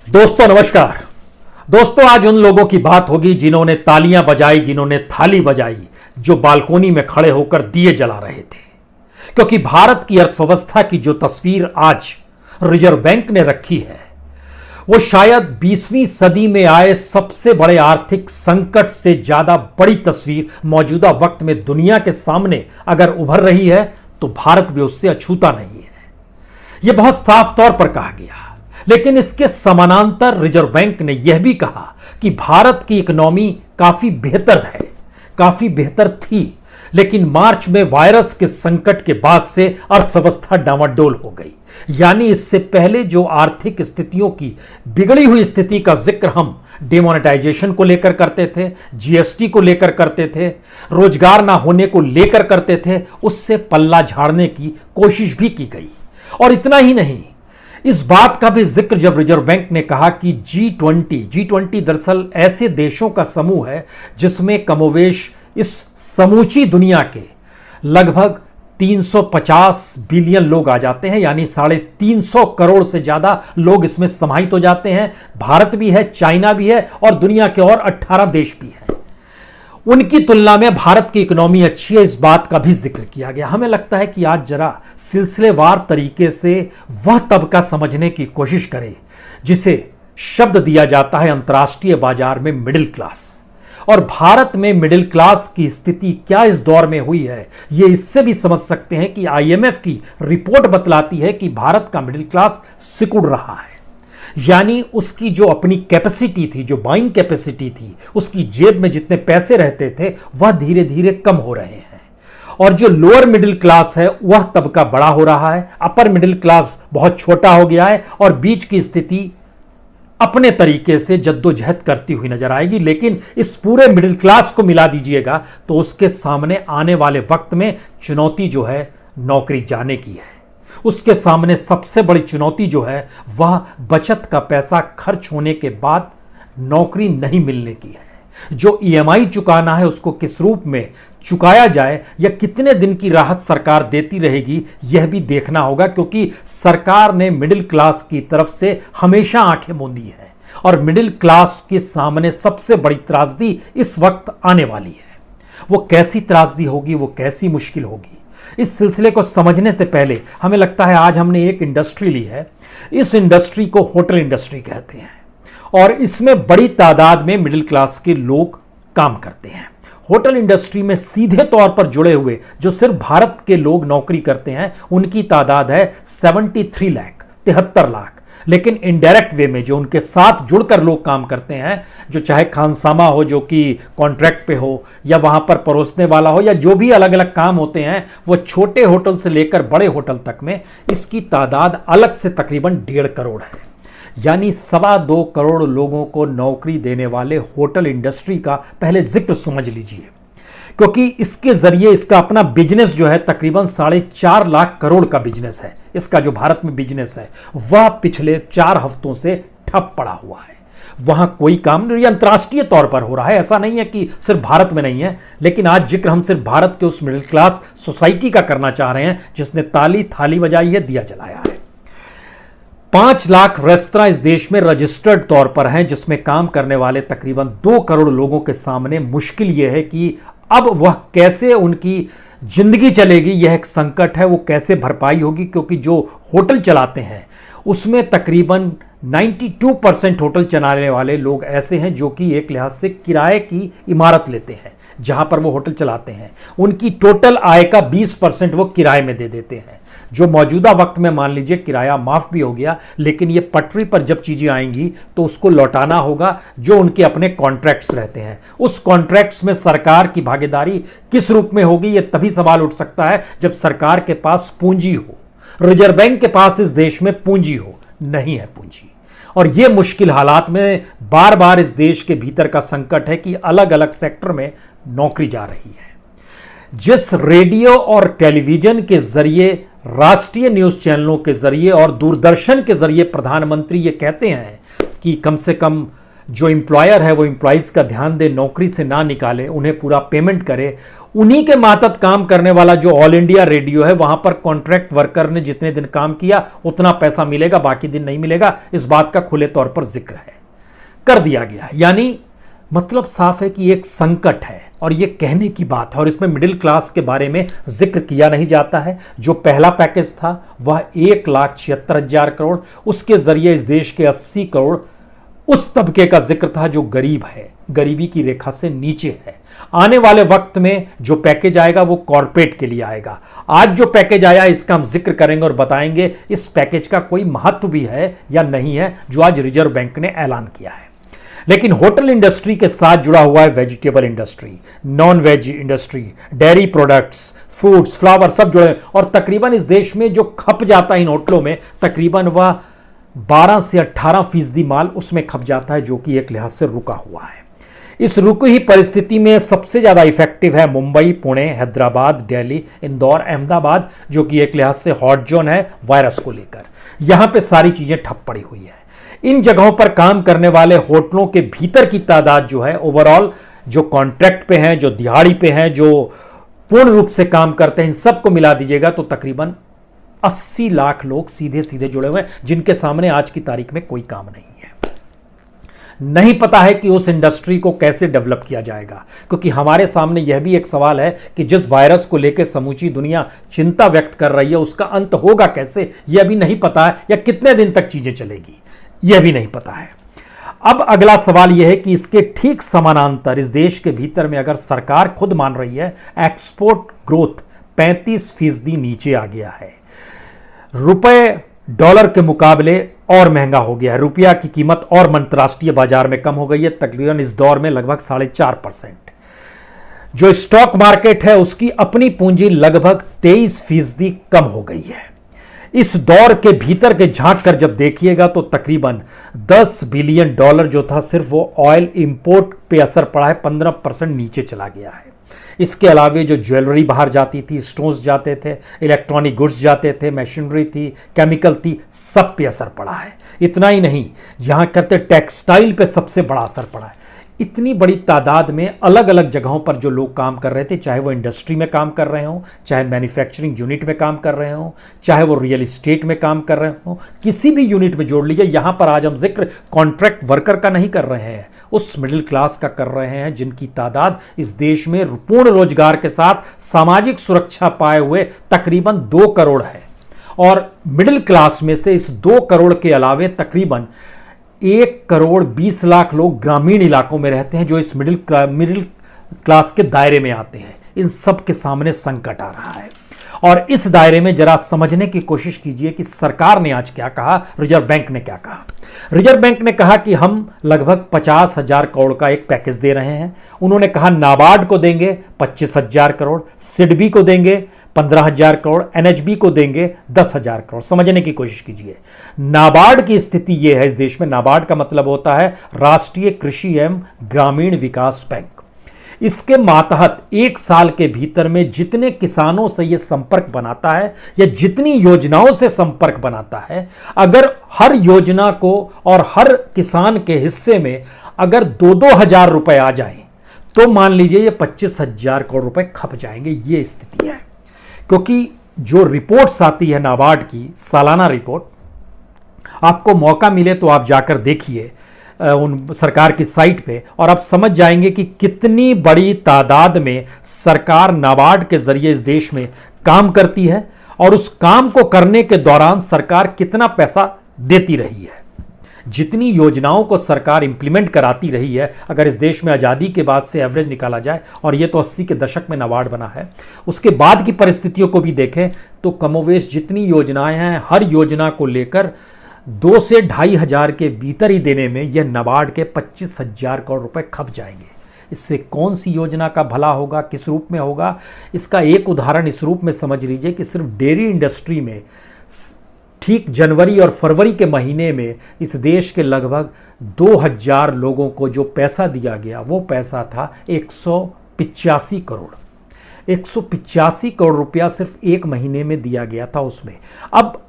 दोस्तों नमस्कार। दोस्तों आज उन लोगों की बात होगी जिन्होंने तालियां बजाई, जिन्होंने थाली बजाई, जो बालकोनी में खड़े होकर दिए जला रहे थे। क्योंकि भारत की अर्थव्यवस्था की जो तस्वीर आज रिजर्व बैंक ने रखी है वो शायद 20वीं सदी में आए सबसे बड़े आर्थिक संकट से ज्यादा बड़ी तस्वीर मौजूदा वक्त में दुनिया के सामने अगर उभर रही है तो भारत भी उससे अछूता नहीं है। यह बहुत साफ तौर पर कहा गया। लेकिन इसके समानांतर रिजर्व बैंक ने यह भी कहा कि भारत की इकोनॉमी काफी बेहतर है, काफी बेहतर थी, लेकिन मार्च में वायरस के संकट के बाद से अर्थव्यवस्था डामाडोल हो गई। यानी इससे पहले जो आर्थिक स्थितियों की बिगड़ी हुई स्थिति का जिक्र हम डिमोनेटाइजेशन को लेकर करते थे, जीएसटी को लेकर करते थे, रोजगार ना होने को लेकर करते थे, उससे पल्ला झाड़ने की कोशिश भी की गई। और इतना ही नहीं, इस बात का भी जिक्र जब रिजर्व बैंक ने कहा कि जी20 दरअसल ऐसे देशों का समूह है जिसमें कमोवेश इस समूची दुनिया के लगभग 350 बिलियन लोग आ जाते हैं, यानी 350 करोड़ से ज्यादा लोग इसमें समाहित हो जाते हैं। भारत भी है, चाइना भी है और दुनिया के और 18 देश भी हैं। उनकी तुलना में भारत की इकोनॉमी अच्छी है, इस बात का भी जिक्र किया गया। हमें लगता है कि आज जरा सिलसिलेवार तरीके से वह तबका समझने की कोशिश करें जिसे शब्द दिया जाता है अंतर्राष्ट्रीय बाजार में मिडिल क्लास। और भारत में मिडिल क्लास की स्थिति क्या इस दौर में हुई है, यह इससे भी समझ सकते हैं कि आईएमएफ की रिपोर्ट बतलाती है कि भारत का मिडिल क्लास सिकुड़ रहा है। यानी उसकी जो अपनी कैपेसिटी थी, जो बाइंग कैपेसिटी थी, उसकी जेब में जितने पैसे रहते थे वह धीरे धीरे कम हो रहे हैं। और जो लोअर मिडिल क्लास है वह तबका बड़ा हो रहा है, अपर मिडिल क्लास बहुत छोटा हो गया है और बीच की स्थिति अपने तरीके से जद्दोजहद करती हुई नजर आएगी। लेकिन इस पूरे मिडिल क्लास को मिला दीजिएगा तो उसके सामने आने वाले वक्त में चुनौती जो है नौकरी जाने की है। उसके सामने सबसे बड़ी चुनौती जो है वह बचत का पैसा खर्च होने के बाद नौकरी नहीं मिलने की है। जो ईएमआई चुकाना है उसको किस रूप में चुकाया जाए या कितने दिन की राहत सरकार देती रहेगी यह भी देखना होगा, क्योंकि सरकार ने मिडिल क्लास की तरफ से हमेशा आंखें मूंदी है और मिडिल क्लास के सामने सबसे बड़ी त्रासदी इस वक्त आने वाली है। वो कैसी त्रासदी होगी, वो कैसी मुश्किल होगी, इस सिलसिले को समझने से पहले हमें लगता है आज हमने एक इंडस्ट्री ली है। इस इंडस्ट्री को होटल इंडस्ट्री कहते हैं और इसमें बड़ी तादाद में मिडिल क्लास के लोग काम करते हैं। होटल इंडस्ट्री में सीधे तौर पर जुड़े हुए जो सिर्फ भारत के लोग नौकरी करते हैं उनकी तादाद है 73 लाख, 73 लाख। लेकिन इनडायरेक्ट वे में जो उनके साथ जुड़कर लोग काम करते हैं, जो चाहे खानसामा हो जो कि कॉन्ट्रैक्ट पे हो, या वहां पर परोसने वाला हो, या जो भी अलग अलग काम होते हैं, वो छोटे होटल से लेकर बड़े होटल तक में इसकी तादाद अलग से तकरीबन 1.5 करोड़ है। यानी 2.25 करोड़ लोगों को नौकरी देने वाले होटल इंडस्ट्री का पहले जिक्र समझ लीजिए, क्योंकि इसके जरिए इसका अपना बिजनेस जो है तकरीबन 4.5 लाख करोड़ का बिजनेस है। इसका जो भारत में बिजनेस है वह पिछले 4 हफ्तों से ठप पड़ा हुआ है। वहां कोई काम नहीं, अंतर्राष्ट्रीय तौर पर हो रहा है। ऐसा नहीं है कि सिर्फ भारत में नहीं है, लेकिन आज जिक्र हम सिर्फ भारत के उस मिडिल क्लास सोसाइटी का करना चाह रहे हैं जिसने ताली थाली बजाई है, दिया जलाया है। 5 लाख रेस्तरां इस देश में रजिस्टर्ड तौर पर हैं, जिसमें काम करने वाले तकरीबन 2 करोड़ लोगों के सामने मुश्किल यह है कि अब वह कैसे उनकी जिंदगी चलेगी, यह एक संकट है। वो कैसे भरपाई होगी, क्योंकि जो होटल चलाते हैं उसमें तकरीबन 92% होटल चलाने वाले लोग ऐसे हैं जो कि एक लिहाज से किराए की इमारत लेते हैं जहां पर वो होटल चलाते हैं। उनकी टोटल आय का 20% वो किराए में दे देते हैं, जो मौजूदा वक्त में मान लीजिए किराया माफ भी हो गया, लेकिन ये पटरी पर जब चीजें आएंगी तो उसको लौटाना होगा जो उनके अपने कॉन्ट्रैक्ट्स रहते हैं। उस कॉन्ट्रैक्ट्स में सरकार की भागीदारी किस रूप में होगी, यह तभी सवाल उठ सकता है जब सरकार के पास पूंजी हो। रिजर्व बैंक के पास इस देश में पूंजी हो, नहीं है पूंजी। और यह मुश्किल हालात में बार बार इस देश के भीतर का संकट है कि अलग अलग सेक्टर में नौकरी जा रही है। जिस रेडियो और टेलीविजन के जरिए, राष्ट्रीय न्यूज चैनलों के जरिए और दूरदर्शन के जरिए प्रधानमंत्री ये कहते हैं कि कम से कम जो एम्प्लॉयर है वो एम्प्लॉइज का ध्यान दे, नौकरी से ना निकाले, उन्हें पूरा पेमेंट करे, उन्हीं के मातहत काम करने वाला जो ऑल इंडिया रेडियो है, वहां पर कॉन्ट्रैक्ट वर्कर ने जितने दिन काम किया उतना पैसा मिलेगा, बाकी दिन नहीं मिलेगा। इस बात का खुले तौर पर जिक्र है, कर दिया गया। यानी मतलब साफ है कि एक संकट है और ये कहने की बात है, और इसमें मिडिल क्लास के बारे में जिक्र किया नहीं जाता है। जो पहला पैकेज था वह 1,76,000 करोड़, उसके जरिए इस देश के 80 करोड़ उस तबके का जिक्र था जो गरीब है, गरीबी की रेखा से नीचे है। आने वाले वक्त में जो पैकेज आएगा वो कॉर्पोरेट के लिए आएगा। आज जो पैकेज आया इसका हम जिक्र करेंगे और बताएंगे इस पैकेज का कोई महत्व भी है या नहीं है, जो आज रिजर्व बैंक ने ऐलान किया है। लेकिन होटल इंडस्ट्री के साथ जुड़ा हुआ है vegetable industry, non veg industry, dairy products, fruits, flower, सब जुड़े। और तकरीबन इस देश में जो खप जाता है इन होटलों में, तकरीबन वह 12 से 18% माल उसमें खप जाता है, जो कि एक लिहाज से रुका हुआ है। इस रुकी हुई परिस्थिति में सबसे ज्यादा इफेक्टिव है मुंबई, पुणे, हैदराबाद, दिल्ली, इंदौर, अहमदाबाद, जो कि एक लिहाज से हॉट जोन है वायरस को लेकर। यहां पे सारी चीजें ठप पड़ी हुई है। इन जगहों पर काम करने वाले होटलों के भीतर की तादाद जो है, ओवरऑल जो कॉन्ट्रैक्ट पे हैं, जो दिहाड़ी पे हैं, जो पूर्ण रूप से काम करते हैं, इन सबको मिला दीजिएगा तो तकरीबन 80 लाख लोग सीधे सीधे जुड़े हुए हैं, जिनके सामने आज की तारीख में कोई काम नहीं है। नहीं पता है कि उस इंडस्ट्री को कैसे डेवलप किया जाएगा, क्योंकि हमारे सामने यह भी एक सवाल है कि जिस वायरस को लेकर समूची दुनिया चिंता व्यक्त कर रही है, उसका अंत होगा कैसे, यह भी नहीं पता है, या कितने दिन तक चीजें चलेगी यह भी नहीं पता है। अब अगला सवाल यह है कि इसके ठीक समानांतर इस देश के भीतर में अगर सरकार खुद मान रही है एक्सपोर्ट ग्रोथ 35% नीचे आ गया है, रुपए डॉलर के मुकाबले और महंगा हो गया है, रुपया की कीमत और अंतर्राष्ट्रीय बाजार में कम हो गई है, तकरीबन इस दौर में लगभग 4.5%। जो स्टॉक मार्केट है उसकी अपनी पूंजी लगभग 23% कम हो गई है। इस दौर के भीतर के झांक कर जब देखिएगा तो तकरीबन $10 बिलियन जो था सिर्फ वो ऑयल इंपोर्ट पे असर पड़ा है, 15% नीचे चला गया है। इसके अलावे जो ज्वेलरी बाहर जाती थी, स्टोन्स जाते थे, इलेक्ट्रॉनिक गुड्स जाते थे, मशीनरी थी, केमिकल थी, सब पे असर पड़ा है। इतना ही नहीं, यहां करते टेक्सटाइल पे सबसे बड़ा असर पड़ा है। इतनी बड़ी तादाद में अलग अलग जगहों पर जो लोग काम कर रहे थे, चाहे वो इंडस्ट्री में काम कर रहे हों, चाहे मैन्युफैक्चरिंग यूनिट में काम कर रहे हों, चाहे वो रियल एस्टेट में काम कर रहे हों, किसी भी यूनिट में जोड़ लीजिए। यहां पर आज हम जिक्र कॉन्ट्रैक्ट वर्कर का नहीं कर रहे हैं, उस मिडिल क्लास का कर रहे हैं जिनकी तादाद इस देश में पूर्ण रोजगार के साथ सामाजिक सुरक्षा पाए हुए तकरीबन 2 करोड़ है। और मिडिल क्लास में से इस 2 करोड़ के अलावे तकरीबन 1,20,00,000 लोग ग्रामीण इलाकों में रहते हैं, जो इस मिडिल क्लास के दायरे में आते हैं। इन सब के सामने संकट आ रहा है, और इस दायरे में जरा समझने की कोशिश कीजिए कि सरकार ने आज क्या कहा, रिजर्व बैंक ने क्या कहा। रिजर्व बैंक ने कहा कि हम लगभग 50,000 करोड़ का एक पैकेज दे रहे हैं। उन्होंने कहा नाबार्ड को देंगे 25,000 करोड़, सिडबी को देंगे 15,000 करोड़, एनएचबी को देंगे 10,000 करोड़। समझने की कोशिश कीजिए, नाबार्ड की स्थिति यह है इस देश में। नाबार्ड का मतलब होता है राष्ट्रीय कृषि एवं ग्रामीण विकास बैंक। इसके मातहत 1 साल के भीतर में जितने किसानों से यह संपर्क बनाता है या जितनी योजनाओं से संपर्क बनाता है, अगर हर योजना को और हर किसान के हिस्से में अगर 2-2 हजार रुपए आ जाएं, तो मान लीजिए ये 25,000 करोड़ रुपए खप जाएंगे। ये स्थिति है, क्योंकि जो रिपोर्ट्स आती है नाबार्ड की सालाना रिपोर्ट, आपको मौका मिले तो आप जाकर देखिए उन सरकार की साइट पे, और आप समझ जाएंगे कि कितनी बड़ी तादाद में सरकार नाबार्ड के जरिए इस देश में काम करती है, और उस काम को करने के दौरान सरकार कितना पैसा देती रही है। जितनी योजनाओं को सरकार इंप्लीमेंट कराती रही है, अगर इस देश में आज़ादी के बाद से एवरेज निकाला जाए, और ये तो 80 के दशक में नाबार्ड बना है, उसके बाद की परिस्थितियों को भी देखें तो कमोवेश जितनी योजनाएं हैं, हर योजना को लेकर 2 से 2.5 हजार के भीतर ही देने में यह नाबार्ड के 25,000 करोड़ रुपए खप जाएंगे। इससे कौन सी योजना का भला होगा, किस रूप में होगा? इसका एक उदाहरण इस रूप में समझ लीजिए कि सिर्फ डेयरी इंडस्ट्री में ठीक जनवरी और फरवरी के महीने में इस देश के लगभग 2,000 लोगों को जो पैसा दिया गया, वो पैसा था 185 करोड़। 185 करोड़ रुपया सिर्फ एक महीने में दिया गया था उसमें। अब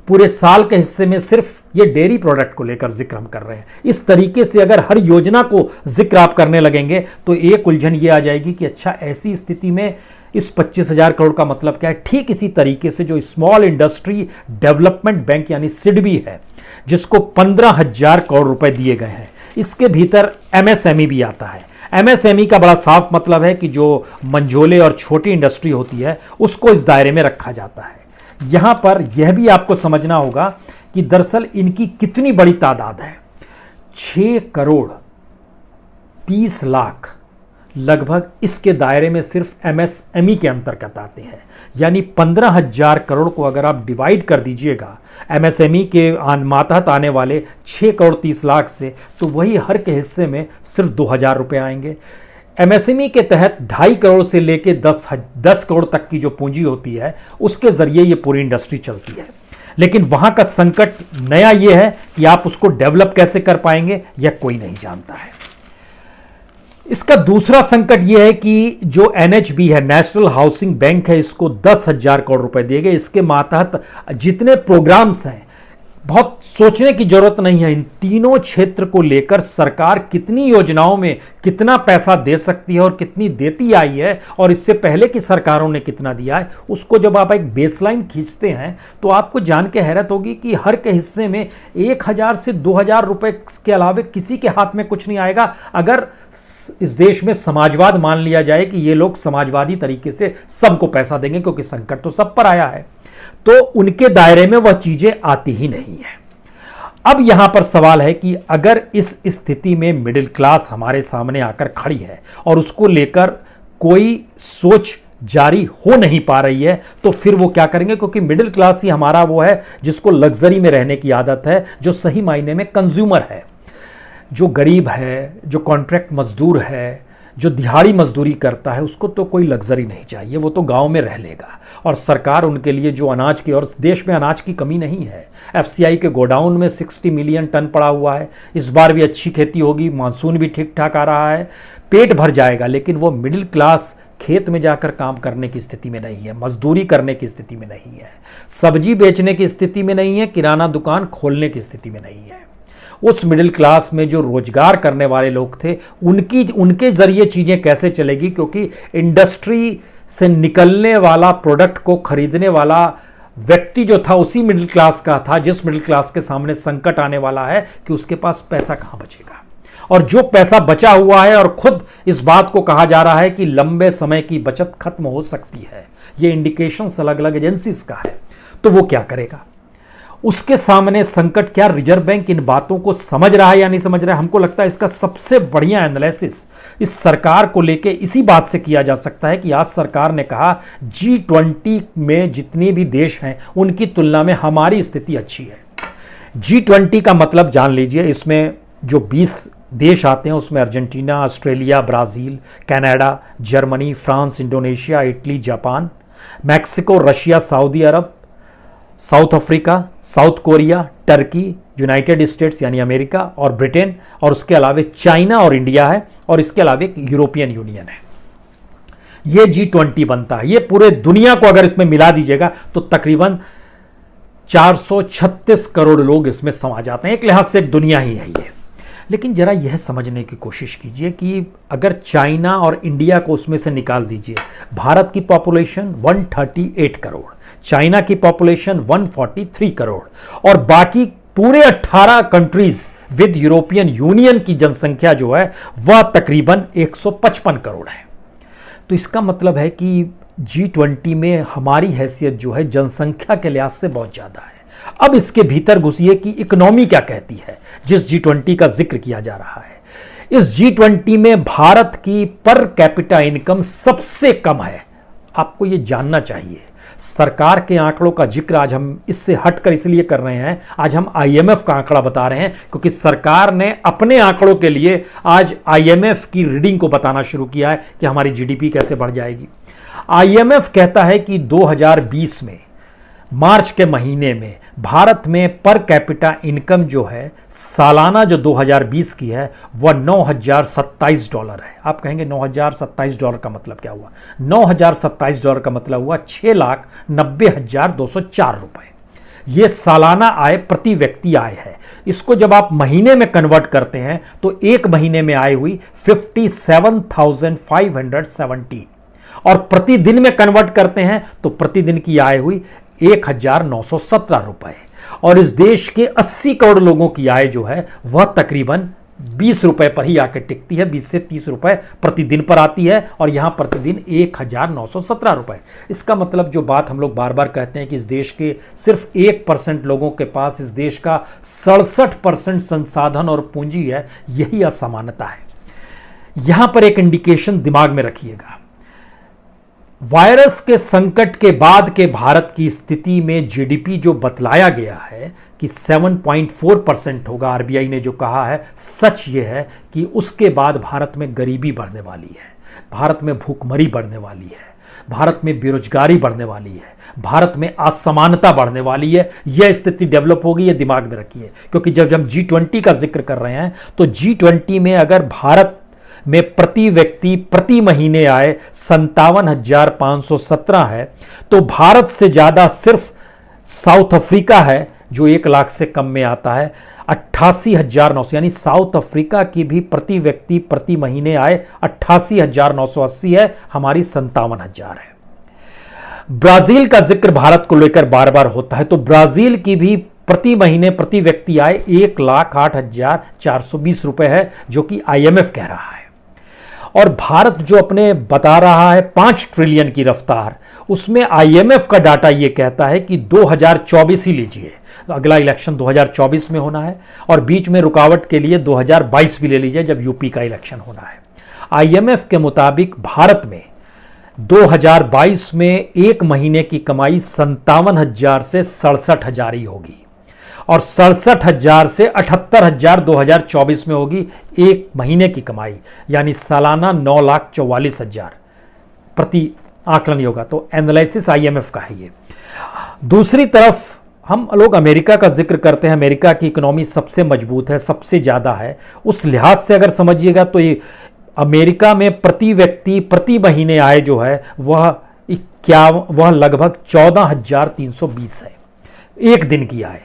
पूरे साल के हिस्से में सिर्फ ये डेयरी प्रोडक्ट को लेकर जिक्र हम कर रहे हैं। इस तरीके से अगर हर योजना को जिक्र आप करने लगेंगे तो एक उलझन ये आ जाएगी कि अच्छा, ऐसी स्थिति में इस 25,000 करोड़ का मतलब क्या है। ठीक इसी तरीके से जो स्मॉल इंडस्ट्री डेवलपमेंट बैंक यानी सिडबी है, जिसको 15,000 करोड़ रुपए दिए गए हैं, इसके भीतर एमएसएमई भी आता है। एमएसएमई का बड़ा साफ मतलब है कि जो मंझोले और छोटी इंडस्ट्री होती है उसको इस दायरे में रखा जाता है। यहां पर यह भी आपको समझना होगा कि दरअसल इनकी कितनी बड़ी तादाद है। 6 करोड़ 30 लाख लगभग इसके दायरे में सिर्फ एमएसएमई के अंतर्गत आते हैं। यानी 15,000 करोड़ को अगर आप डिवाइड कर दीजिएगा एमएसएमई के मातहत आने वाले 6 करोड़ 30 लाख से, तो वही हर के हिस्से में सिर्फ 2,000 रुपये आएंगे। एमएसएमई के तहत 2.5 करोड़ से लेके 10 करोड़ तक की जो पूंजी होती है उसके जरिए ये पूरी इंडस्ट्री चलती है। लेकिन वहां का संकट नया ये है कि आप उसको डेवलप कैसे कर पाएंगे यह कोई नहीं जानता है। इसका दूसरा संकट यह है कि जो एनएचबी है, नेशनल हाउसिंग बैंक है, इसको 10,000 करोड़ रुपए दिए गए। इसके मातहत जितने प्रोग्राम्स हैं, बहुत सोचने की जरूरत नहीं है। इन तीनों क्षेत्र को लेकर सरकार कितनी योजनाओं में कितना पैसा दे सकती है और कितनी देती आई है, और इससे पहले की सरकारों ने कितना दिया है, उसको जब आप एक बेसलाइन खींचते हैं तो आपको जान के हैरत होगी कि हर के हिस्से में 1,000 से 2,000 रुपए के अलावे किसी के हाथ में कुछ नहीं आएगा। अगर इस देश में समाजवाद मान लिया जाए कि ये लोग समाजवादी तरीके से सबको पैसा देंगे, क्योंकि संकट तो सब पर आया है, तो उनके दायरे में वह चीजें आती ही नहीं है। अब यहां पर सवाल है कि अगर इस स्थिति में मिडिल क्लास हमारे सामने आकर खड़ी है और उसको लेकर कोई सोच जारी हो नहीं पा रही है, तो फिर वो क्या करेंगे? क्योंकि मिडिल क्लास ही हमारा वो है जिसको लग्जरी में रहने की आदत है, जो सही मायने में कंज्यूमर है। जो गरीब है, जो कॉन्ट्रैक्ट मजदूर है, जो दिहाड़ी मजदूरी करता है, उसको तो कोई लग्जरी नहीं चाहिए, वो तो गांव में रह लेगा। और सरकार उनके लिए जो अनाज की, और देश में अनाज की कमी नहीं है, एफसीआई के गोडाउन में 60 मिलियन टन पड़ा हुआ है। इस बार भी अच्छी खेती होगी, मानसून भी ठीक ठाक आ रहा है, पेट भर जाएगा। लेकिन वो मिडिल क्लास खेत में जाकर काम करने की स्थिति में नहीं है, मजदूरी करने की स्थिति में नहीं है, सब्जी बेचने की स्थिति में नहीं है, किराना दुकान खोलने की स्थिति में नहीं है। उस मिडिल क्लास में जो रोजगार करने वाले लोग थे, उनके जरिए चीजें कैसे चलेगी? क्योंकि इंडस्ट्री से निकलने वाला प्रोडक्ट को खरीदने वाला व्यक्ति जो था उसी मिडिल क्लास का था, जिस मिडिल क्लास के सामने संकट आने वाला है कि उसके पास पैसा कहां बचेगा। और जो पैसा बचा हुआ है, और खुद इस बात को कहा जा रहा है कि लंबे समय की बचत खत्म हो सकती है, ये इंडिकेशंस अलग अलग एजेंसीज का है, तो वो क्या करेगा? उसके सामने संकट क्या? रिजर्व बैंक इन बातों को समझ रहा है या नहीं समझ रहा है? हमको लगता है इसका सबसे बढ़िया एनालिसिस इस सरकार को लेके इसी बात से किया जा सकता है कि आज सरकार ने कहा G20 में जितने भी देश हैं उनकी तुलना में हमारी स्थिति अच्छी है। G20 का मतलब जान लीजिए, इसमें जो 20 देश आते हैं उसमें Argentina, Australia, Brazil, Canada, Germany, France, Indonesia, Italy, Japan, Mexico, Russia, Saudi Arabia, South Africa, South Korea, Turkey, United States यानी अमेरिका और ब्रिटेन, और उसके अलावे चाइना और इंडिया है, और इसके अलावे एक यूरोपियन यूनियन है। ये G20 बनता है। ये पूरे दुनिया को अगर इसमें मिला दीजिएगा तो तकरीबन 436 करोड़ लोग इसमें समा जाते हैं। एक लिहाज से एक दुनिया ही है ये। लेकिन जरा यह समझने की कोशिश कीजिए कि अगर चाइना और इंडिया को उसमें से निकाल दीजिए, भारत की पॉपुलेशन 138 करोड़, चाइना की पॉपुलेशन 143 करोड़, और बाकी पूरे 18 कंट्रीज विद यूरोपियन यूनियन की जनसंख्या जो है वह तकरीबन 155 करोड़ है। तो इसका मतलब है कि G20 में हमारी हैसियत जो है जनसंख्या के लिहाज से बहुत ज्यादा है। अब इसके भीतर घुसिए कि इकोनॉमी क्या कहती है, जिस G20 का जिक्र किया जा रहा है। इस G20 में भारत की पर कैपिटा इनकम सबसे कम है। आपको यह जानना चाहिए। सरकार के आंकड़ों का जिक्र आज हम इससे हटकर इसलिए कर रहे हैं, आज हम IMF का आंकड़ा बता रहे हैं, क्योंकि सरकार ने अपने आंकड़ों के लिए आज IMF की रीडिंग को बताना शुरू किया है कि हमारी GDP कैसे बढ़ जाएगी। IMF कहता है कि 2020 में मार्च के महीने में भारत में पर कैपिटा इनकम जो है सालाना जो 2020 की है वह $9,027 है। आप कहेंगे $9,027 का मतलब क्या हुआ? $9,027 का मतलब हुआ 6,90,204 रुपए। ये सालाना आय प्रति व्यक्ति आय है। इसको जब आप महीने में कन्वर्ट करते हैं तो एक महीने में आय हुई 57,570 और प्रतिदिन में कन्वर्ट करते हैं तो प्रतिदिन की आय हुई 1,917 रुपए। और इस देश के 80 करोड़ लोगों की आय जो है वह तकरीबन 20 रुपए पर ही आकर टिकती है, 20 से 30 रुपए प्रतिदिन पर आती है और यहां प्रतिदिन 1,917 रुपए। इसका मतलब जो बात हम लोग बार बार कहते हैं कि इस देश के सिर्फ 1% लोगों के पास इस देश का 67% संसाधन और पूंजी है, यही असमानता है। यहां पर एक इंडिकेशन दिमाग में रखिएगा, वायरस के संकट के बाद के भारत की स्थिति में जीडीपी जो बतलाया गया है कि 7.4% होगा, आरबीआई ने जो कहा है, सच ये है कि उसके बाद भारत में गरीबी बढ़ने वाली है, भारत में भूखमरी बढ़ने वाली है, भारत में बेरोजगारी बढ़ने वाली है, भारत में असमानता बढ़ने वाली है। यह स्थिति डेवलप होगी, यह दिमाग में रखिए। क्योंकि जब हम G20 का जिक्र कर रहे हैं तो G20 में अगर भारत में प्रति व्यक्ति प्रति महीने आय 57,517 है तो भारत से ज्यादा सिर्फ साउथ अफ्रीका है जो 1 लाख से कम में आता है, 88,900। यानी साउथ अफ्रीका की भी प्रति व्यक्ति प्रति महीने आय 88,980 है, हमारी 57,000 है। ब्राजील का जिक्र भारत को लेकर बार बार होता है तो ब्राजील की भी प्रति महीने प्रति व्यक्ति आय 1,08,420 रुपए है, जो कि IMF कह रहा है। और भारत जो अपने बता रहा है 5 ट्रिलियन की रफ्तार, उसमें IMF का डाटा यह कहता है कि 2024 ही लीजिए, अगला इलेक्शन 2024 में होना है और बीच में रुकावट के लिए 2022 भी ले लीजिए जब यूपी का इलेक्शन होना है। IMF के मुताबिक भारत में 2022 में एक महीने की कमाई 57,000 से 67,000 ही होगी और 67,000 से 78,000 2024 में होगी एक महीने की कमाई, यानी सालाना 9,44,000 प्रति आकलन होगा। तो एनालिसिस IMF का है ये। दूसरी तरफ हम लोग अमेरिका का जिक्र करते हैं, अमेरिका की इकोनॉमी सबसे मजबूत है, सबसे ज़्यादा है। उस लिहाज से अगर समझिएगा तो ये अमेरिका में प्रति व्यक्ति प्रति महीने आय जो है वह लगभग 14,320 है एक दिन की आय।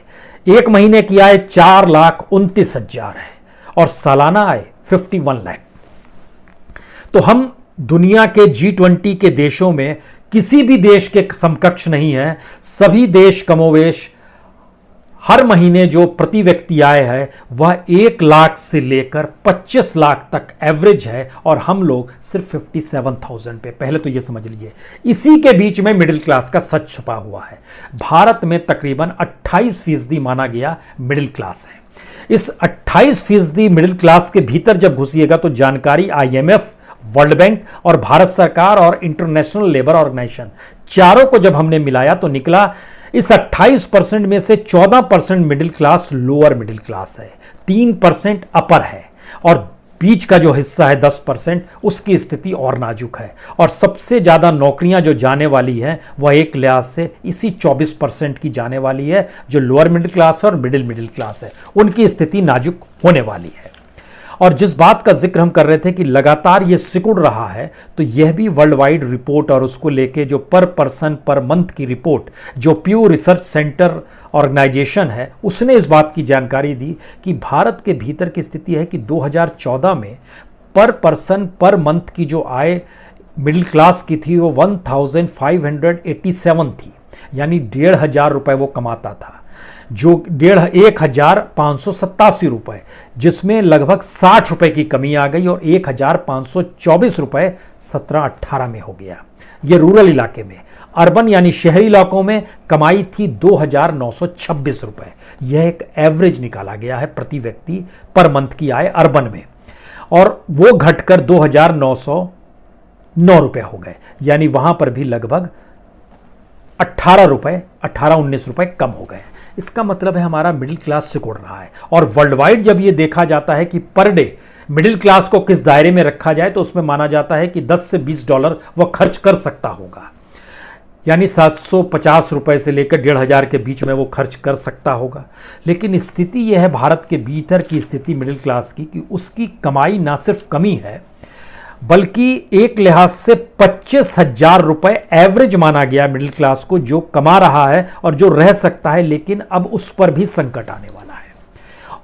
एक महीने की आय 4,29,000 है और सालाना आय 51 लाख। तो हम दुनिया के G20 के देशों में किसी भी देश के समकक्ष नहीं है। सभी देश कमोवेश हर महीने जो प्रति व्यक्ति आय है वह 1 लाख से लेकर 25 लाख तक एवरेज है और हम लोग सिर्फ 57,000 पे। पहले तो ये समझ लीजिए, इसी के बीच में मिडिल क्लास का सच छुपा हुआ है। भारत में तकरीबन 28% माना गया मिडिल क्लास है। इस 28% मिडिल क्लास के भीतर जब घुसिएगा तो जानकारी IMF, वर्ल्ड बैंक और भारत सरकार और इंटरनेशनल लेबर ऑर्गेनाइजेशन चारों को जब हमने मिलाया तो निकला इस 28% में से 14% middle class lower middle class है, 3% अपर है और बीच का जो हिस्सा है 10% उसकी स्थिति और नाजुक है। और सबसे ज्यादा नौकरियां जो जाने वाली हैं वह एक लिहाज से इसी 24% की जाने वाली है जो लोअर मिडिल क्लास है और मिडिल क्लास है, उनकी स्थिति नाजुक होने वाली है। और जिस बात का जिक्र हम कर रहे थे कि लगातार ये सिकुड़ रहा है, तो यह भी वर्ल्ड वाइड रिपोर्ट और उसको लेके जो पर पर्सन पर मंथ की रिपोर्ट जो प्यू रिसर्च सेंटर ऑर्गेनाइजेशन है उसने इस बात की जानकारी दी कि भारत के भीतर की स्थिति है कि 2014 में पर पर्सन पर मंथ की जो आय मिडिल क्लास की थी वो 1,587 थी, यानी 1,500 रुपए वो कमाता था, जो 1,587 रुपए, जिसमें लगभग 60 रुपए की कमी आ गई और 1,524 रुपए 17-18 में हो गया। ये रूरल इलाके में। अर्बन यानी शहरी इलाकों में कमाई थी 2,926 रुपए। यह एक एवरेज निकाला गया है प्रति व्यक्ति पर मंथ की आय अर्बन में, और वो घटकर 2,909 रुपए हो गए, यानी वहां पर भी लगभग 18-19 रुपए कम हो गए। इसका मतलब है हमारा मिडिल क्लास सिकुड़ रहा है। और वर्ल्ड वाइड जब ये देखा जाता है कि पर डे मिडिल क्लास को किस दायरे में रखा जाए तो उसमें माना जाता है कि 10 से 20 डॉलर वह खर्च कर सकता होगा, यानी 750 रुपए से लेकर 1,500 के बीच में वो खर्च कर सकता होगा। लेकिन स्थिति यह है भारत के भीतर की स्थिति मिडिल क्लास की कि उसकी कमाई ना सिर्फ कमी है बल्कि एक लिहाज से 25,000 रुपए एवरेज माना गया मिडिल क्लास को, जो कमा रहा है और जो रह सकता है, लेकिन अब उस पर भी संकट आने वाला है।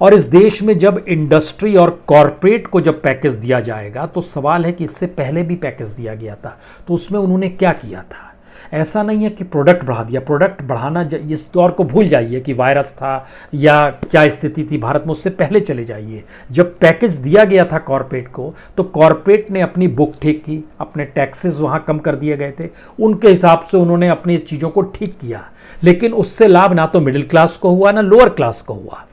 और इस देश में जब इंडस्ट्री और कॉरपोरेट को जब पैकेज दिया जाएगा तो सवाल है कि इससे पहले भी पैकेज दिया गया था, तो उसमें उन्होंने क्या किया था? ऐसा नहीं है कि प्रोडक्ट बढ़ा दिया। प्रोडक्ट बढ़ाना, इस दौर को भूल जाइए कि वायरस था या क्या स्थिति थी भारत में, उससे पहले चले जाइए। जब पैकेज दिया गया था कॉरपोरेट को, तो कॉरपोरेट ने अपनी बुक ठीक की, अपने टैक्सेस वहाँ कम कर दिए गए थे, उनके हिसाब से उन्होंने अपनी चीज़ों को ठीक किया, लेकिन उससे लाभ ना तो मिडिल क्लास को हुआ ना लोअर क्लास को हुआ।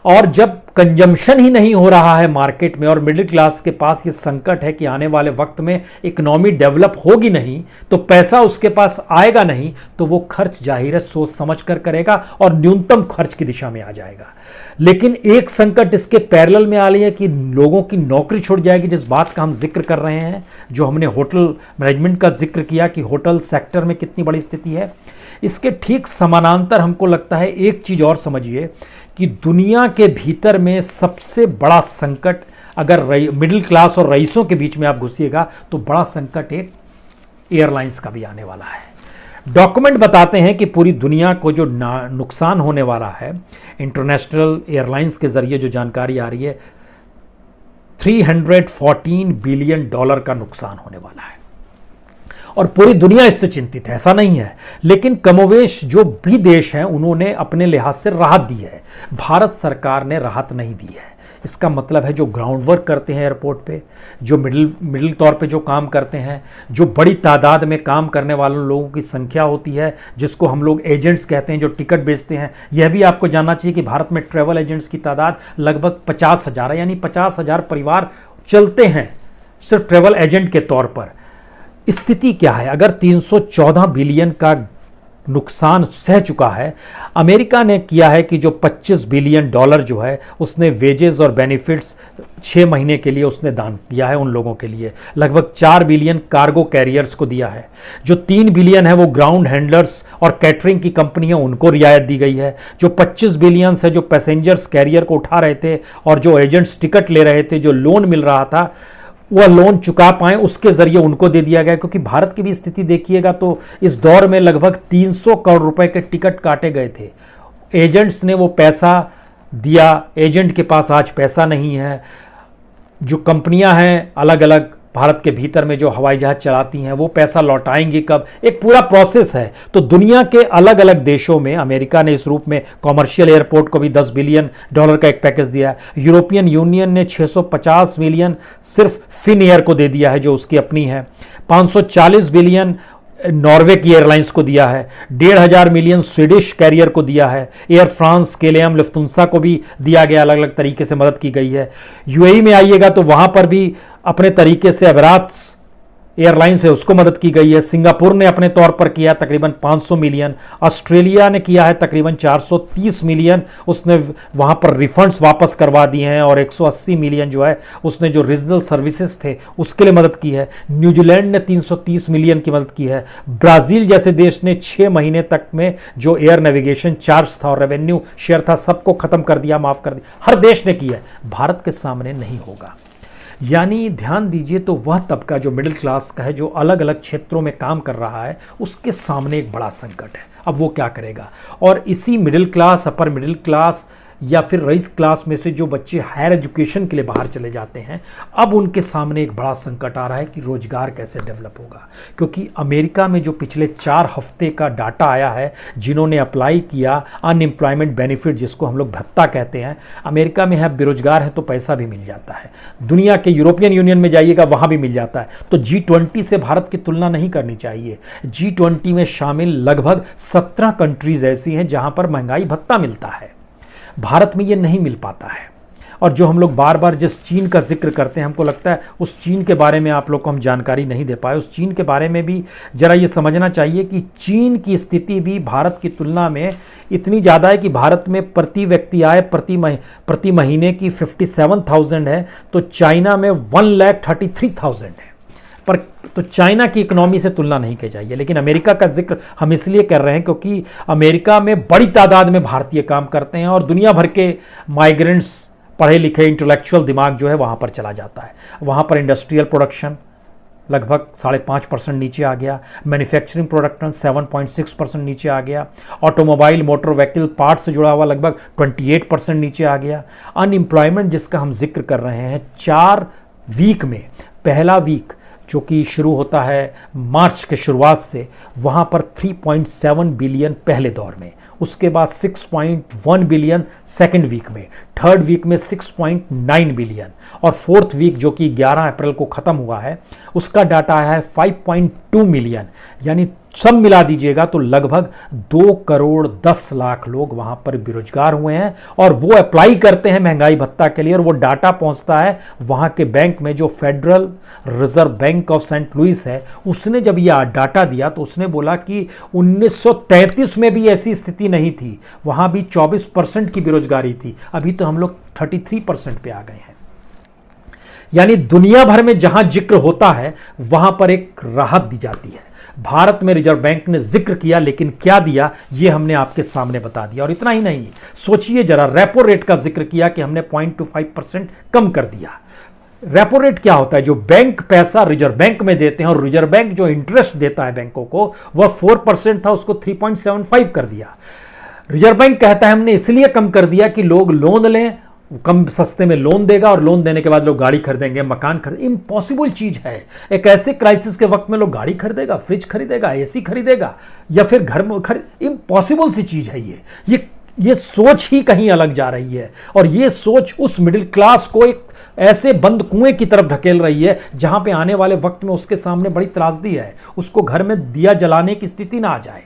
और जब कंजम्पशन ही नहीं हो रहा है मार्केट में और मिडिल क्लास के पास ये संकट है कि आने वाले वक्त में इकोनॉमी डेवलप होगी नहीं, तो पैसा उसके पास आएगा नहीं, तो वो खर्च जाहिर है सोच समझ कर करेगा और न्यूनतम खर्च की दिशा में आ जाएगा। लेकिन एक संकट इसके पैरेलल में आ रही है कि लोगों की नौकरी छूट जाएगी, जिस बात का हम जिक्र कर रहे हैं, जो हमने होटल मैनेजमेंट का जिक्र किया कि होटल सेक्टर में कितनी बड़ी स्थिति है। इसके ठीक समानांतर हमको लगता है एक चीज़ और समझिए कि दुनिया के भीतर में सबसे बड़ा संकट, अगर मिडिल क्लास और रईसों के बीच में आप घुसिएगा तो बड़ा संकट एक एयरलाइंस का भी आने वाला है। डॉक्यूमेंट बताते हैं कि पूरी दुनिया को जो नुकसान होने वाला है इंटरनेशनल एयरलाइंस के जरिए, जो जानकारी आ रही है, $314 बिलियन का नुकसान होने वाला है और पूरी दुनिया इससे चिंतित है। ऐसा नहीं है, लेकिन कमोवेश जो भी देश हैं उन्होंने अपने लिहाज से राहत दी है। भारत सरकार ने राहत नहीं दी है। इसका मतलब है जो ग्राउंड वर्क करते हैं एयरपोर्ट पे, जो मिडिल तौर पे जो काम करते हैं, जो बड़ी तादाद में काम करने वाले लोगों की संख्या होती है, जिसको हम लोग एजेंट्स कहते हैं, जो टिकट बेचते हैं। यह भी आपको जानना चाहिए कि भारत में ट्रैवल एजेंट्स की तादाद लगभग 50,000 है, यानी 50,000 परिवार चलते हैं सिर्फ ट्रैवल एजेंट के तौर पर। स्थिति क्या है? अगर 314 बिलियन का नुकसान सह चुका है, अमेरिका ने किया है कि जो $25 बिलियन जो है उसने वेजेस और बेनिफिट्स 6 महीने के लिए उसने दान किया है उन लोगों के लिए। लगभग 4 बिलियन कार्गो कैरियर्स को दिया है। जो 3 बिलियन है वो ग्राउंड हैंडलर्स और कैटरिंग की कंपनियां, उनको रियायत दी गई है। जो 25 बिलियन है जो पैसेंजर्स कैरियर को उठा रहे थे और जो एजेंट्स टिकट ले रहे थे, जो लोन मिल रहा था वह लोन चुका पाएं, उसके जरिए उनको दे दिया गया। क्योंकि भारत की भी स्थिति देखिएगा तो इस दौर में लगभग 300 करोड़ रुपए के टिकट काटे गए थे। एजेंट्स ने वो पैसा दिया, एजेंट के पास आज पैसा नहीं है। जो कंपनियां हैं अलग अलग भारत के भीतर में जो हवाई जहाज चलाती हैं, वो पैसा लौटाएंगी कब, एक पूरा प्रोसेस है। तो दुनिया के अलग अलग देशों में अमेरिका ने इस रूप में कॉमर्शियल एयरपोर्ट को भी $10 बिलियन का एक पैकेज दिया। यूरोपियन यूनियन ने 650 मिलियन सिर्फ फिन एयर को दे दिया है, जो उसकी अपनी है। 540 बिलियन नॉर्वे की एयरलाइंस को दिया है। 1,500 मिलियन स्वीडिश कैरियर को दिया है। एयर फ्रांस, केलएम, लुफ्थांसा को भी दिया गया, अलग अलग तरीके से मदद की गई है। यूएई में आइएगा तो वहां पर भी अपने तरीके से एमिरेट्स एयरलाइंस है, उसको मदद की गई है। सिंगापुर ने अपने तौर पर किया तकरीबन 500 मिलियन। ऑस्ट्रेलिया ने किया है तकरीबन 430 मिलियन, उसने वहां पर रिफंड्स वापस करवा दिए हैं। और 180 मिलियन जो है उसने जो रीजनल सर्विसेज थे उसके लिए मदद की है। न्यूजीलैंड ने 330 मिलियन की मदद की है। ब्राजील जैसे देश ने 6 महीने तक में जो एयर नेविगेशन चार्ज था और रेवेन्यू शेयर था, सबको खत्म कर दिया, माफ कर दिया। हर देश ने किया है, भारत के सामने नहीं होगा। यानी ध्यान दीजिए, तो वह तबका जो मिडिल क्लास का है, जो अलग अलग क्षेत्रों में काम कर रहा है, उसके सामने एक बड़ा संकट है। अब वो क्या करेगा? और इसी middle class, upper middle class या फिर रईस क्लास में से जो बच्चे हायर एजुकेशन के लिए बाहर चले जाते हैं, अब उनके सामने एक बड़ा संकट आ रहा है कि रोजगार कैसे डेवलप होगा। क्योंकि अमेरिका में जो पिछले 4 हफ्ते का डाटा आया है, जिन्होंने अप्लाई किया अनएम्प्लॉयमेंट बेनिफिट, जिसको हम लोग भत्ता कहते हैं, अमेरिका में है बेरोजगार है तो पैसा भी मिल जाता है। दुनिया के यूरोपियन यूनियन में जाइएगा वहां भी मिल जाता है। तो G20 से भारत की तुलना नहीं करनी चाहिए। G20 में शामिल लगभग 17 कंट्रीज ऐसी हैं जहां पर महंगाई भत्ता मिलता है। भारत में ये नहीं मिल पाता है। और जो हम लोग बार बार जिस चीन का जिक्र करते हैं, हमको लगता है उस चीन के बारे में आप लोग को हम जानकारी नहीं दे पाए। उस चीन के बारे में भी जरा ये समझना चाहिए कि चीन की स्थिति भी भारत की तुलना में इतनी ज़्यादा है कि भारत में प्रति व्यक्ति आय प्रति महीने की 57,000 है, तो चाइना में 1,33,000 है। पर तो चाइना की इकोनॉमी से तुलना नहीं की जाइए। लेकिन अमेरिका का जिक्र हम इसलिए कर रहे हैं क्योंकि अमेरिका में बड़ी तादाद में भारतीय काम करते हैं और दुनिया भर के माइग्रेंट्स पढ़े लिखे इंटेलेक्चुअल दिमाग जो है वहाँ पर चला जाता है। वहाँ पर इंडस्ट्रियल प्रोडक्शन लगभग 5.5% नीचे आ गया, मैन्युफैक्चरिंग प्रोडक्शन 7.6% नीचे आ गया, ऑटोमोबाइल मोटर व्हीकल पार्ट से जुड़ा हुआ लगभग 28% नीचे आ गया। अनएम्प्लॉयमेंट जिसका हम जिक्र कर रहे हैं 4 वीक में, पहला वीक जो कि शुरू होता है मार्च के शुरुआत से, वहाँ पर 3.7 बिलियन पहले दौर में, उसके बाद 6.1 बिलियन सेकेंड वीक में, थर्ड वीक में 6.9 बिलियन और फोर्थ वीक जो कि 11 अप्रैल को ख़त्म हुआ है उसका डाटा आया है 5.2 मिलियन। यानी सब मिला दीजिएगा तो लगभग 2 करोड़ 10 लाख लोग वहाँ पर बेरोजगार हुए हैं और वो अप्लाई करते हैं महंगाई भत्ता के लिए और वो डाटा पहुँचता है वहाँ के बैंक में जो Federal Reserve Bank of Saint Louis है। उसने जब यह डाटा दिया तो उसने बोला कि 1933 में भी ऐसी स्थिति नहीं थी, वहाँ भी 24% की बेरोजगारी थी, अभी तो हम लोग 33% पे आ गए हैं। यानी दुनिया भर में जहां जिक्र होता है वहां पर एक राहत दी जाती है। भारत में रिजर्व बैंक ने जिक्र किया लेकिन क्या दिया ये हमने आपके सामने बता दिया। और इतना ही नहीं, सोचिए जरा, रेपो रेट का जिक्र किया कि हमने 0.25% कम कर दिया। रेपो रेट क्या होता है? जो बैंक पैसा रिजर्व बैंक में देते हैं और रिजर्व बैंक जो इंटरेस्ट देता है बैंकों को वह 4% था, उसको 3.75 कर दिया। रिजर्व बैंक कहता है हमने इसलिए कम कर दिया कि लोग लोन लें, कम सस्ते में लोन देगा और लोन देने के बाद लोग गाड़ी खरीदेंगे, मकान खरीदेंगे। इम्पॉसिबल चीज है। एक ऐसे क्राइसिस के वक्त में लोग गाड़ी खरीदेगा, फ्रिज खरीदेगा, एसी खरीदेगा या फिर घर में इम्पॉसिबल सी चीज है ये सोच ही कहीं अलग जा रही है और ये सोच उस मिडिल क्लास को एक ऐसे बंद कुएं की तरफ ढकेल रही है जहां पे आने वाले वक्त में उसके सामने बड़ी त्रासदी है, उसको घर में दिया जलाने की स्थिति ना आ जाए।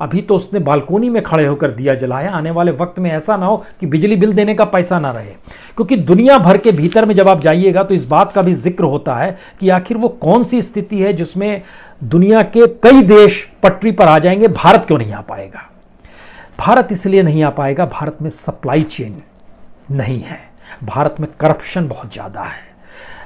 अभी तो उसने बालकोनी में खड़े होकर दिया जलाया, आने वाले वक्त में ऐसा ना हो कि बिजली बिल देने का पैसा ना रहे। क्योंकि दुनिया भर के भीतर में जब आप जाइएगा तो इस बात का भी जिक्र होता है कि आखिर वो कौन सी स्थिति है जिसमें दुनिया के कई देश पटरी पर आ जाएंगे, भारत क्यों नहीं आ पाएगा? भारत इसलिए नहीं आ पाएगा, भारत में सप्लाई चेन नहीं है, भारत में करप्शन बहुत ज़्यादा है।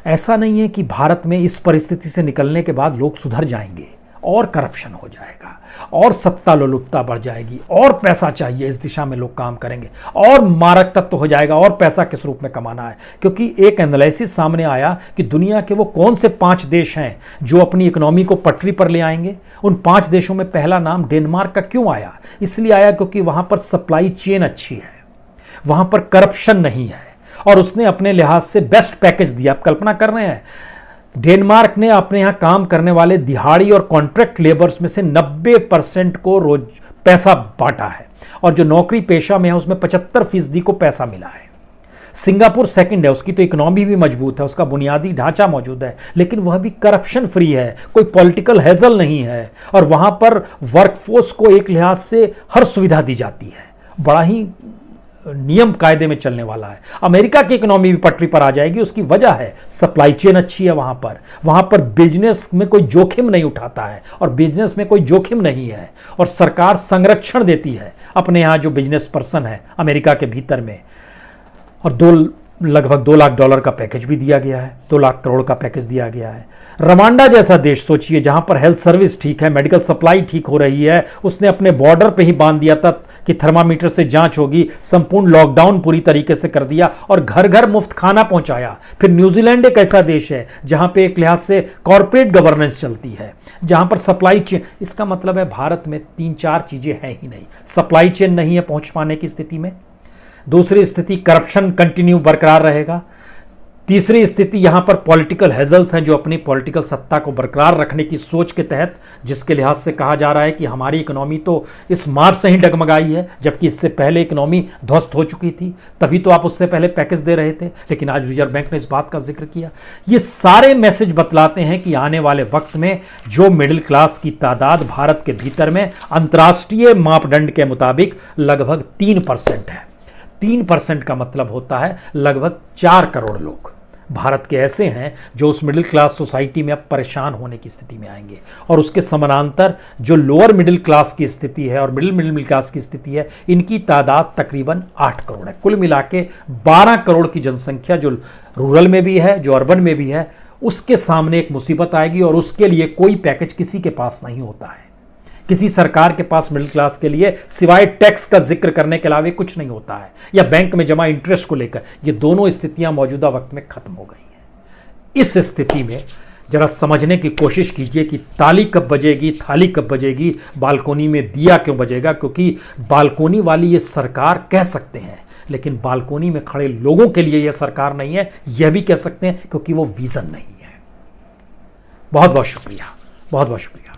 ऐसा नहीं है कि भारत में इस परिस्थिति से निकलने के बाद लोग सुधर जाएंगे, और करप्शन हो जाएगा और सत्ता लोलुपता बढ़ जाएगी और पैसा चाहिए, इस दिशा में लोग काम करेंगे और मारक तत्व हो जाएगा और पैसा किस रूप में कमाना है। क्योंकि एक एनालिसिस सामने आया कि दुनिया के वो कौन से 5 देश हैं जो अपनी इकोनॉमी को पटरी पर ले आएंगे। उन 5 देशों में पहला नाम डेनमार्क का क्यों आया? इसलिए आया क्योंकि वहां पर सप्लाई चेन अच्छी है, वहां पर करप्शन नहीं है और उसने अपने लिहाज से बेस्ट पैकेज दिया। आप कल्पना कर रहे हैं, डेनमार्क ने अपने यहां काम करने वाले दिहाड़ी और कॉन्ट्रैक्ट लेबर्स में से 90% को रोज पैसा बांटा है और जो नौकरी पेशा में है उसमें 75% को पैसा मिला है। सिंगापुर सेकंड है, उसकी तो इकोनॉमी भी मजबूत है, उसका बुनियादी ढांचा मौजूद है, लेकिन वह भी करप्शन फ्री है, कोई पॉलिटिकल हैजल नहीं है और वहां पर वर्कफोर्स को एक लिहाज से हर सुविधा दी जाती है, बड़ा ही नियम कायदे में चलने वाला है। अमेरिका की इकोनॉमी भी पटरी पर आ जाएगी, उसकी वजह है सप्लाई चेन अच्छी है वहां पर बिजनेस में कोई जोखिम नहीं उठाता है और बिजनेस में कोई जोखिम नहीं है और सरकार संरक्षण देती है अपने यहां जो बिजनेस पर्सन है अमेरिका के भीतर में। और लगभग $2 लाख का पैकेज भी दिया गया है, 2 लाख करोड़ का पैकेज दिया गया है। रवांडा जैसा देश सोचिए, जहां पर हेल्थ सर्विस ठीक है, मेडिकल सप्लाई ठीक हो रही है, उसने अपने बॉर्डर पे ही बांध दिया था कि थर्मामीटर से जांच होगी, संपूर्ण लॉकडाउन पूरी तरीके से कर दिया और घर घर मुफ्त खाना पहुंचाया। फिर न्यूजीलैंड एक ऐसा देश है जहां पे एक लिहाज से कॉर्पोरेट गवर्नेंस चलती है, जहां पर सप्लाई चेन, इसका मतलब है भारत में 3-4 चीजें हैं ही नहीं। सप्लाई चेन नहीं है पहुंच पाने की स्थिति में, दूसरी स्थिति करप्शन कंटिन्यू बरकरार रहेगा, तीसरी स्थिति यहां पर पॉलिटिकल हेजल्स हैं जो अपनी पॉलिटिकल सत्ता को बरकरार रखने की सोच के तहत, जिसके लिहाज से कहा जा रहा है कि हमारी इकोनॉमी तो इस मार्च से ही डगमगाई है, जबकि इससे पहले इकोनॉमी ध्वस्त हो चुकी थी, तभी तो आप उससे पहले पैकेज दे रहे थे। लेकिन आज रिजर्व बैंक ने इस बात का जिक्र किया। ये सारे मैसेज बतलाते हैं कि आने वाले वक्त में जो मिडिल क्लास की तादाद भारत के भीतर में अंतर्राष्ट्रीय मापदंड के मुताबिक लगभग 3% है। 3% का मतलब होता है लगभग 4 करोड़ लोग भारत के ऐसे हैं जो उस मिडिल क्लास सोसाइटी में अब परेशान होने की स्थिति में आएंगे और उसके समानांतर जो लोअर मिडिल क्लास की स्थिति है और मिडिल क्लास की स्थिति है, इनकी तादाद तकरीबन 8 करोड़ है। कुल मिला के 12 करोड़ की जनसंख्या जो रूरल में भी है, जो अर्बन में भी है, उसके सामने एक मुसीबत आएगी और उसके लिए कोई पैकेज किसी के पास नहीं होता है। किसी सरकार के पास मिडिल क्लास के लिए सिवाय टैक्स का जिक्र करने के अलावा कुछ नहीं होता है, या बैंक में जमा इंटरेस्ट को लेकर। ये दोनों स्थितियां मौजूदा वक्त में खत्म हो गई हैं। इस स्थिति में जरा समझने की कोशिश कीजिए कि ताली कब बजेगी, थाली कब बजेगी, बालकोनी में दिया क्यों बजेगा। क्योंकि बालकोनी वाली ये सरकार कह सकते हैं, लेकिन बालकोनी में खड़े लोगों के लिए यह सरकार नहीं है, यह भी कह सकते हैं, क्योंकि वो विजन नहीं है। बहुत बहुत शुक्रिया, बहुत बहुत शुक्रिया।